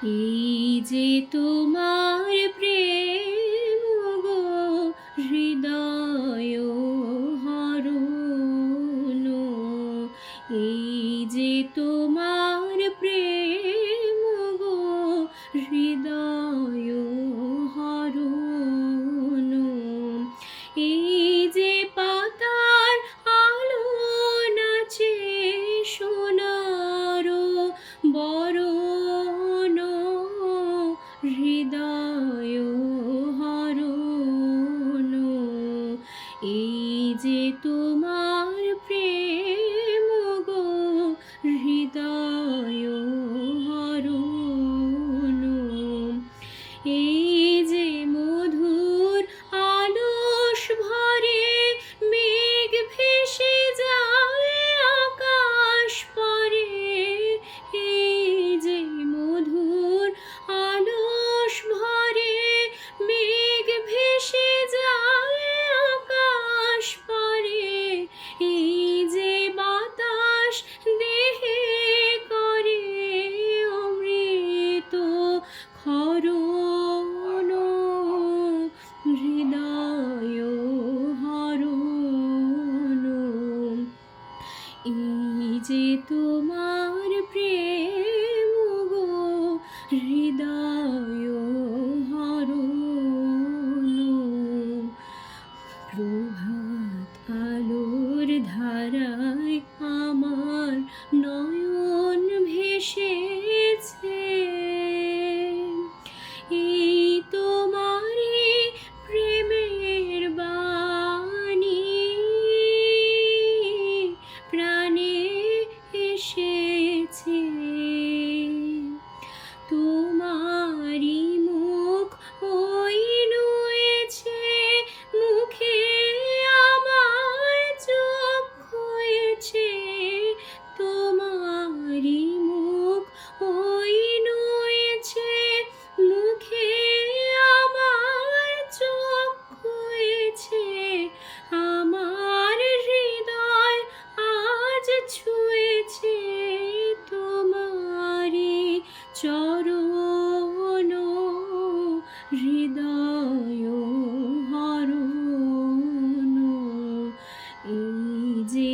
এই যে তোমার প্রেম গো হৃদয় হরণ, এই যে তোমার প্রেম গো হৃদয় হরণ, এই যে পাতার আলো নাচে সোনার বরণ, হৃদয় হরণ, এই যে তোমার প্রেম গো হৃদয় হরণ, এই যে মধুর আলস ভরে মেঘ ভেসে যায় আকাশ পরে, এই যে মধুর আলস ভরে মেঘ ভেসে যায় আকাশ পরে, এই যে বাতাস দেহে করে অমৃত ক্ষরণ, হৃদয় হরণ, এই যে তোমার প্রেম গো হৃদয় হরণ। প্রভাত আলোর ধারায় আমার নয়ন ভেসেছে, এই তোমারই প্রেমের বাণী প্রাণে এসেছে, তোমারই মুখ ওই নুয়েছে মুখে আমার চোখ হয়েছে, তোমারই মুখ ওই নুয়েছে মুখে আমার চোখ হয়েছে, আমার হৃদয় আজ ছুঁয়েছে তোমারই চরণ, হৃদয় হরণ, এই যে